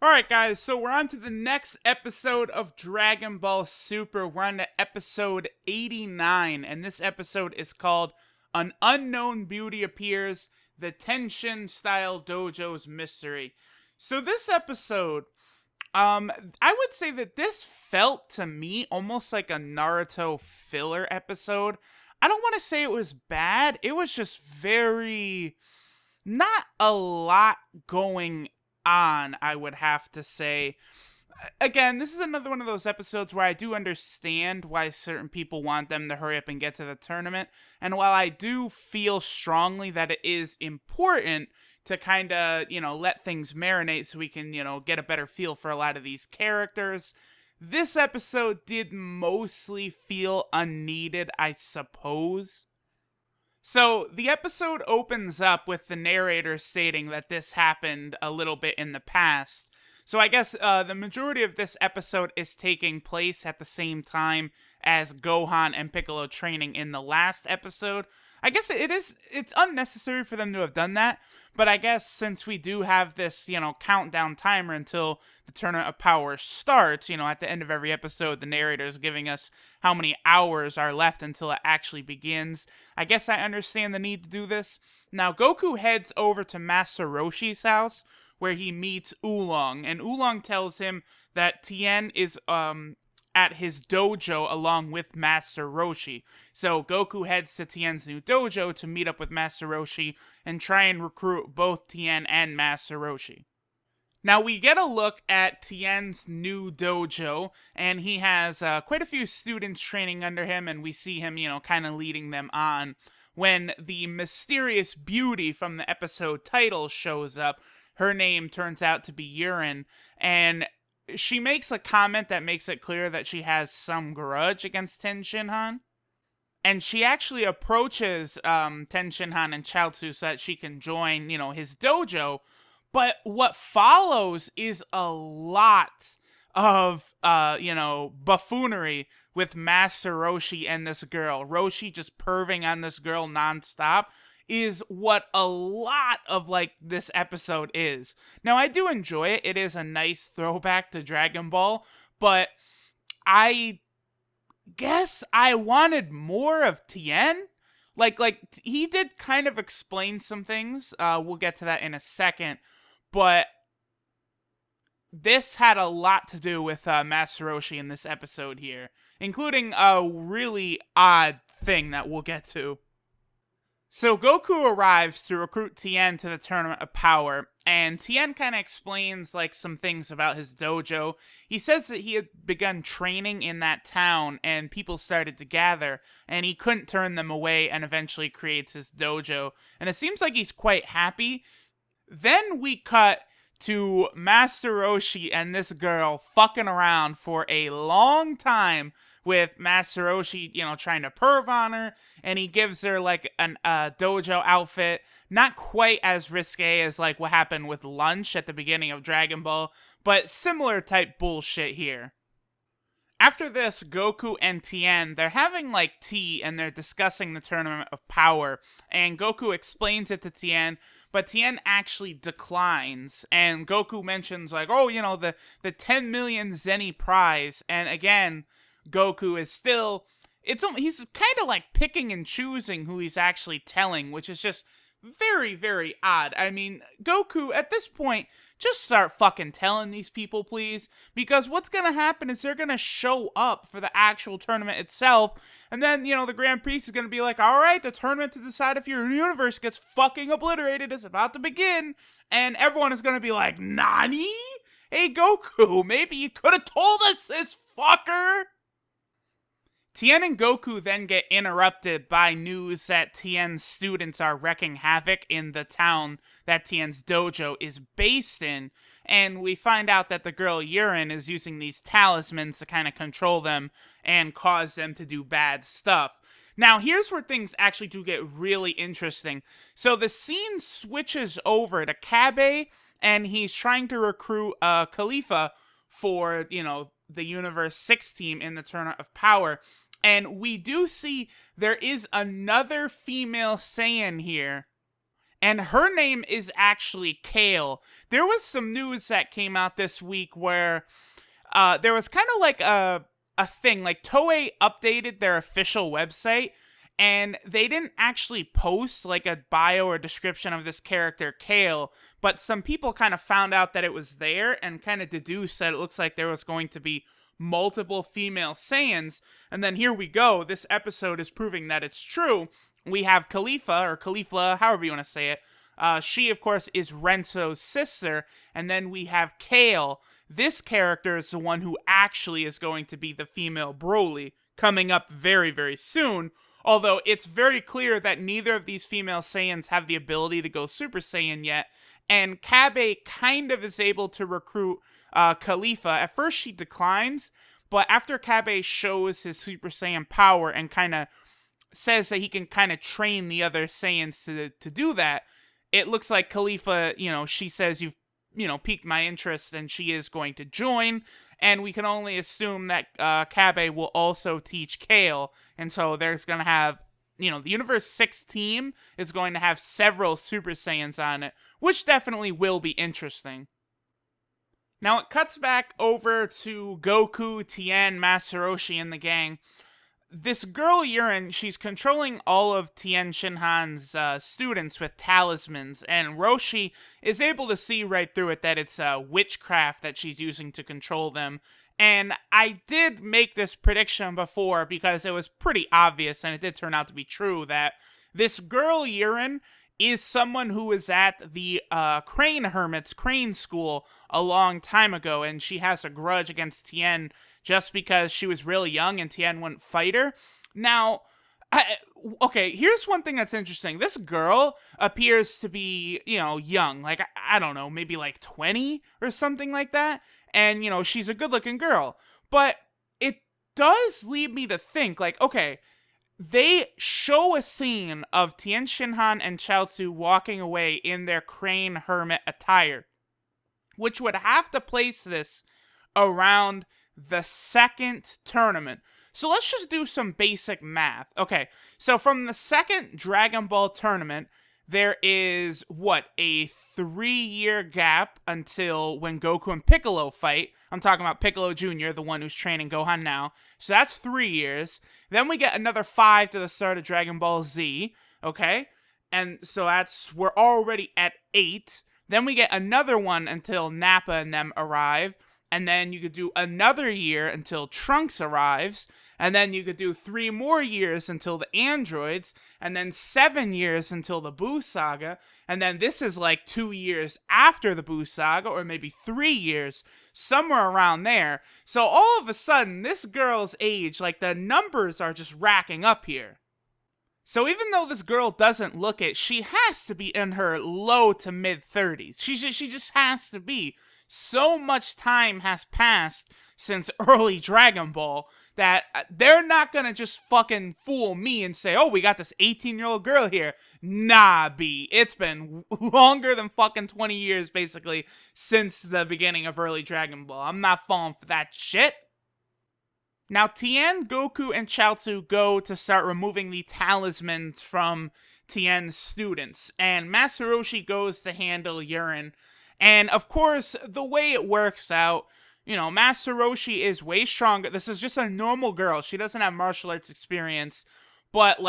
Alright, guys, so we're on to the next episode of Dragon Ball Super. We're on to episode 89, and this episode is called An Unknown Beauty Appears, the Tenshin Style Dojo's Mystery. So this episode, I would say that this felt to me almost like a Naruto filler episode. I don't want to say it was bad, it was just very, not a lot going on, I would have to say. Again, this is another one of those episodes where I do understand why certain people want them to hurry up and get to the tournament. And while I do feel strongly that it is important to kind of, let things marinate so we can, get a better feel for a lot of these characters, this episode did mostly feel unneeded, I suppose. So, the episode opens up with the narrator stating that this happened a little bit in the past. So, I guess the majority of this episode is taking place at the same time as Gohan and Piccolo training in the last episode. I guess it's unnecessary for them to have done that, but I guess since we do have this, countdown timer until the Tournament of Power starts, at the end of every episode, the narrator is giving us how many hours are left until it actually begins. I guess I understand the need to do this. Now, Goku heads over to Master Roshi's house, where he meets Oolong, and Oolong tells him that Tien is, at his dojo along with Master Roshi. So Goku heads to Tien's new dojo to meet up with Master Roshi and try and recruit both Tien and Master Roshi. Now we get a look at Tien's new dojo, and he has quite a few students training under him, and we see him, kind of leading them on when the mysterious beauty from the episode title shows up. Her name turns out to be Yurin, and she makes a comment that makes it clear that she has some grudge against Ten Shinhan. And she actually approaches Ten Shinhan and Chaozu so that she can join, his dojo. But what follows is a lot of, buffoonery with Master Roshi and this girl. Roshi just perving on this girl nonstop is what a lot of, this episode is. Now, I do enjoy it. It is a nice throwback to Dragon Ball, but I guess I wanted more of Tien. He did kind of explain some things. We'll get to that in a second, but this had a lot to do with Master Roshi in this episode here, including a really odd thing that we'll get to. So Goku arrives to recruit Tien to the Tournament of Power, and Tien kind of explains some things about his dojo. He says that he had begun training in that town and people started to gather, and he couldn't turn them away and eventually creates his dojo. And it seems like he's quite happy. Then we cut to Master Roshi and this girl fucking around for a long time, with Master Roshi, trying to perv on her, and he gives her, an dojo outfit. Not quite as risque as, what happened with Lunch at the beginning of Dragon Ball, but similar type bullshit here. After this, Goku and Tien, they're having, tea, and they're discussing the Tournament of Power, and Goku explains it to Tien, but Tien actually declines, and Goku mentions, the 10 million Zenny prize, and again, Goku is still, he's kind of picking and choosing who he's actually telling, which is just very, very odd. I mean, Goku, at this point, just start fucking telling these people, please, because what's gonna happen is they're gonna show up for the actual tournament itself, and then, the Grand Priest is gonna be like, alright, the tournament to decide if your universe gets fucking obliterated is about to begin, and everyone is gonna be like, Nani? Hey, Goku, maybe you could have told us this, fucker! Tien and Goku then get interrupted by news that Tien's students are wreaking havoc in the town that Tien's dojo is based in, and we find out that the girl Yurin is using these talismans to kind of control them and cause them to do bad stuff. Now, here's where things actually do get really interesting. So the scene switches over to Kabe, and he's trying to recruit Khalifa for, the Universe 6 team in the Tournament of Power. And we do see there is another female Saiyan here. and her name is actually Kale. There was some news that came out this week where there was kind of like a thing, like Toei updated their official website, and they didn't actually post like a bio or description of this character Kale, but some people kind of found out that it was there and kind of deduced that it looks like there was going to be multiple female Saiyans. And then here we go, this episode is proving that it's true. We have Khalifa, or Khalifa, however you want to say it. She, of course, is Renso's sister. And then we have Kale. This character is the one who actually is going to be the female Broly, coming up very, very soon. Although it's very clear that neither of these female Saiyans have the ability to go Super Saiyan yet. And Kabe kind of is able to recruit Khalifa. At first she declines, but after Kabe shows his Super Saiyan power and kind of says that he can kind of train the other Saiyans to do that, it looks like Khalifa, she says, you've, piqued my interest, and she is going to join. And we can only assume that Kabe will also teach Kale. And so there's going to have, the Universe 6 team is going to have several Super Saiyans on it, which definitely will be interesting. Now it cuts back over to Goku, Tien, Master Roshi, and the gang. This girl, Yurin, she's controlling all of Tien Shinhan's students with talismans, and Roshi is able to see right through it that it's witchcraft that she's using to control them. And I did make this prediction before because it was pretty obvious, and it did turn out to be true, that this girl, Yurin, is someone who was at the Crane Hermit's Crane School a long time ago, and she has a grudge against Tien just because she was really young and Tien wouldn't fight her. Now, okay, here's one thing that's interesting. This girl appears to be, young. Like, I don't know, maybe like 20 or something like that. And, she's a good-looking girl. But it does lead me to think, like, okay, they show a scene of Tien Shinhan and Chaozu walking away in their Crane Hermit attire, which would have to place this around the second tournament. So let's just do some basic math. Okay, so from the second Dragon Ball tournament, there is, a 3-year gap until when Goku and Piccolo fight. I'm talking about Piccolo Jr., the one who's training Gohan now. So that's 3 years. Then we get another 5 to the start of Dragon Ball Z, okay? And so we're already at 8. Then we get another one until Nappa and them arrive. And then you could do another year until Trunks arrives. And then you could do 3 more years until the androids. And then 7 years until the Buu Saga. And then this is like 2 years after the Buu Saga, or maybe 3 years, somewhere around there. So all of a sudden, this girl's age, like the numbers are just racking up here. So even though this girl doesn't look it, she has to be in her low to mid 30s. She just has to be. So much time has passed since early Dragon Ball that they're not gonna just fucking fool me and say, oh, we got this 18-year-old girl here. Nah, B. It's been longer than fucking 20 years, basically, since the beginning of early Dragon Ball. I'm not falling for that shit. Now, Tien, Goku, and Chaozu go to start removing the talismans from Tien's students, and Master Roshi goes to handle Yurin. And, of course, the way it works out, Master Roshi is way stronger. This is just a normal girl. She doesn't have martial arts experience. But,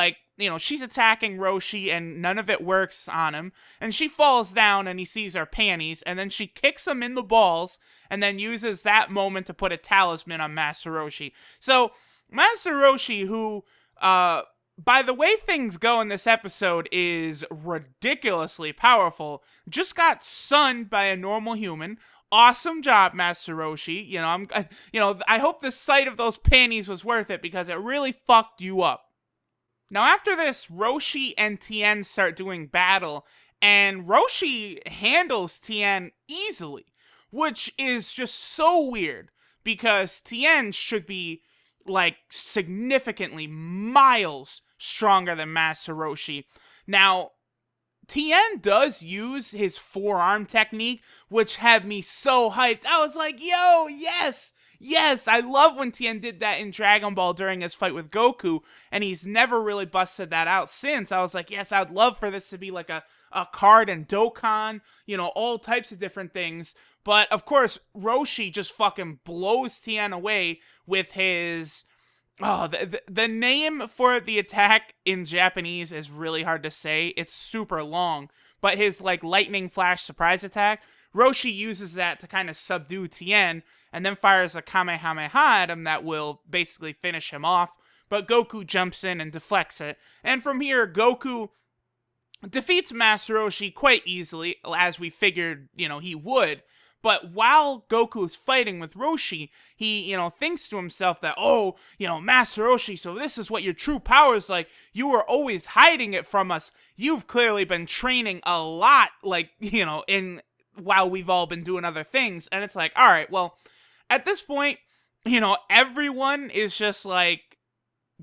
she's attacking Roshi, and none of it works on him. And she falls down, and he sees her panties. And then she kicks him in the balls, and then uses that moment to put a talisman on Master Roshi. So, Master Roshi, who, by the way things go in this episode, is ridiculously powerful, just got sunned by a normal human. Awesome job, Master Roshi. I hope the sight of those panties was worth it, because it really fucked you up. Now, after this, Roshi and Tien start doing battle, and Roshi handles Tien easily, which is just so weird, because Tien should be significantly miles stronger than Master Roshi. Now, Tien does use his forearm technique, which had me so hyped. I was like, yo, yes! Yes, I love when Tien did that in Dragon Ball during his fight with Goku, and he's never really busted that out since. I was like, yes, I'd love for this to be like a card and Dokkan, all types of different things. But of course, Roshi just fucking blows Tien away with his... Oh, the name for the attack in Japanese is really hard to say. It's super long. But his, lightning flash surprise attack, Roshi uses that to kind of subdue Tien, and then fires a Kamehameha at him that will basically finish him off. But Goku jumps in and deflects it. And from here, Goku defeats Master Roshi quite easily, as we figured, he would. But while Goku is fighting with Roshi, he, thinks to himself that, Master Roshi, so this is what your true power is like. You were always hiding it from us. You've clearly been training a lot, while we've all been doing other things. And it's like, all right, well, at this point, everyone is just,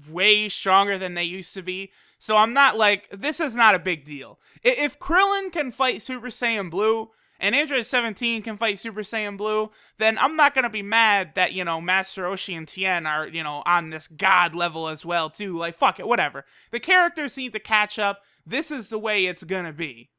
way stronger than they used to be. So I'm not this is not a big deal. If Krillin can fight Super Saiyan Blue, and Android 17 can fight Super Saiyan Blue, then I'm not going to be mad that, Master Roshi and Tien are, on this god level as well, too. Fuck it, whatever. The characters need to catch up. This is the way it's going to be.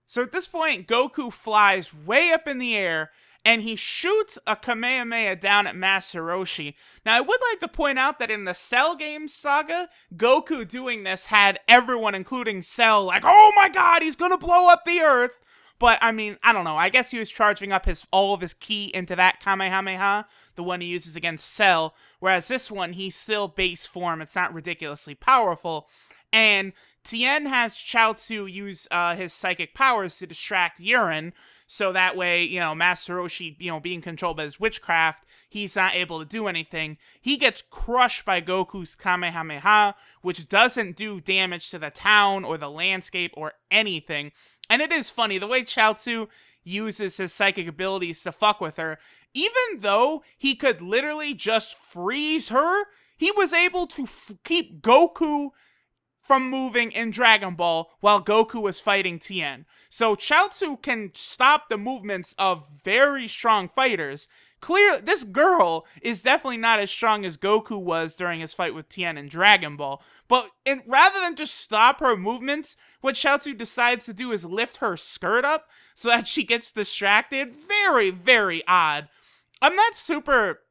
So at this point, Goku flies way up in the air, and he shoots a Kamehameha down at Master Roshi. Now, I would like to point out that in the Cell Games saga, Goku doing this had everyone, including Cell, oh my god, he's going to blow up the Earth. But, I mean, I don't know. I guess he was charging up all of his ki into that Kamehameha, the one he uses against Cell. Whereas this one, he's still base form. It's not ridiculously powerful. And Tien has Chaozu use his psychic powers to distract Yurin. So that way, Master Roshi, being controlled by his witchcraft, he's not able to do anything. He gets crushed by Goku's Kamehameha, which doesn't do damage to the town or the landscape or anything. And it is funny, the way Chaozu uses his psychic abilities to fuck with her, even though he could literally just freeze her, he was able to keep Goku from moving in Dragon Ball while Goku was fighting Tien. So Chaozu can stop the movements of very strong fighters. This girl is definitely not as strong as Goku was during his fight with Tien in Dragon Ball. But rather than just stop her movements, what Chaozu decides to do is lift her skirt up so that she gets distracted. Very, very odd. I'm not super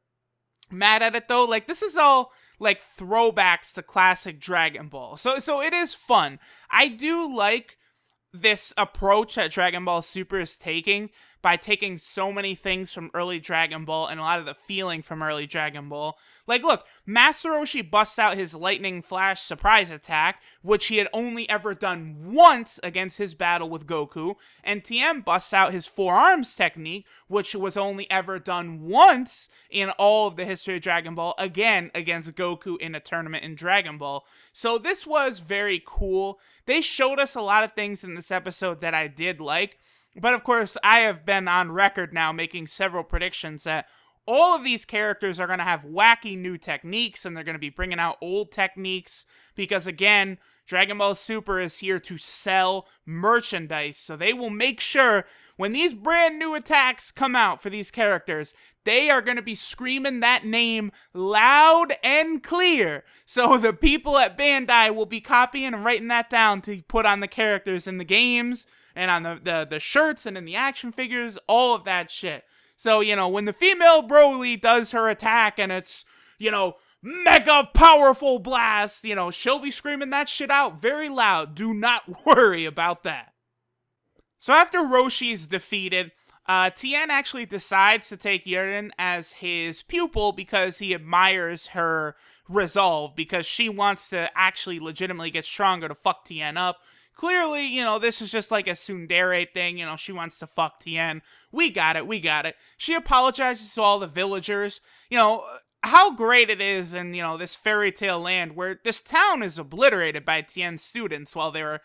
mad at it though. This is all throwbacks to classic Dragon Ball. So it is fun. I do like this approach that Dragon Ball Super is taking by taking so many things from early Dragon Ball and a lot of the feeling from early Dragon Ball. Look, Master Roshi busts out his lightning flash surprise attack, which he had only ever done once against his battle with Goku, and Tien busts out his four arms technique, which was only ever done once in all of the history of Dragon Ball, again against Goku in a tournament in Dragon Ball. So this was very cool. They showed us a lot of things in this episode that I did like, but of course, I have been on record now making several predictions that all of these characters are going to have wacky new techniques, and they're going to be bringing out old techniques, because again, Dragon Ball Super is here to sell merchandise, so they will make sure when these brand new attacks come out for these characters, they are going to be screaming that name loud and clear. So the people at Bandai will be copying and writing that down to put on the characters in the games, and on the shirts, and in the action figures, all of that shit. So, when the female Broly does her attack, and it's, mega powerful blast, she'll be screaming that shit out very loud. Do not worry about that. So after Roshi's defeated, Tien actually decides to take Yurin as his pupil because he admires her resolve, because she wants to actually legitimately get stronger to fuck Tien up. Clearly, this is just like a tsundere thing, she wants to fuck Tien. We got it. She apologizes to all the villagers. How great it is in, this fairy tale land where this town is obliterated by Tien's students while they were,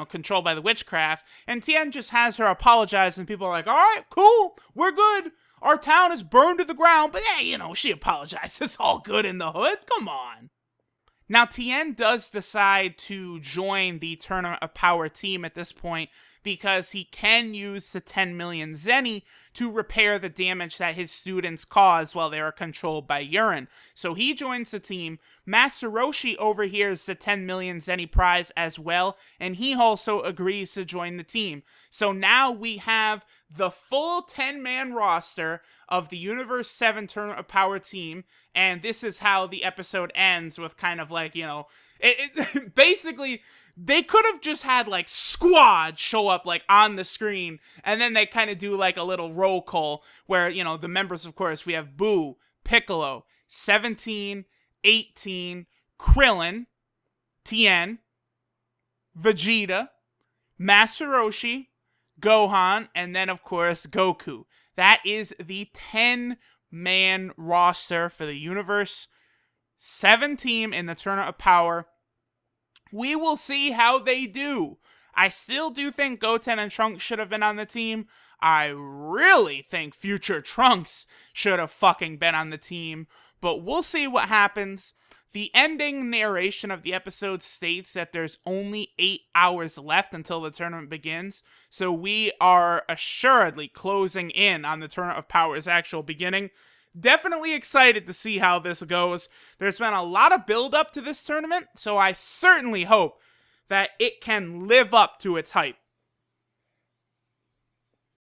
controlled by the witchcraft. And Tien just has her apologize, and people are like, all right, cool, we're good. Our town is burned to the ground, but hey, she apologized. It's all good in the hood. Come on. Now, Tien does decide to join the Tournament of Power team at this point because he can use the 10 million Zeni to repair the damage that his students cause while they are controlled by Yurin. So he joins the team. Master Roshi overhears the 10 million Zeni prize as well, and he also agrees to join the team. So now we have the full 10-man roster of the Universe 7 Tournament of Power team, and this is how the episode ends with kind of like, basically, they could have just had like squad show up like on the screen, and then they kind of do like a little roll call where, the members, of course, we have Boo, Piccolo, 17, 18, Krillin, Tien, Vegeta, Master Roshi, Gohan, and then, of course, Goku. That is the 10-man roster for the Universe 7 team in the Tournament of Power. We will see how they do. I still do think Goten and Trunks should have been on the team. I really think future Trunks should have fucking been on the team. But we'll see what happens. The ending narration of the episode states that there's only 8 hours left until the tournament begins. So we are assuredly closing in on the Tournament of Power's actual beginning. Definitely excited to see how this goes. There's been a lot of build up to this tournament, so I certainly hope that it can live up to its hype.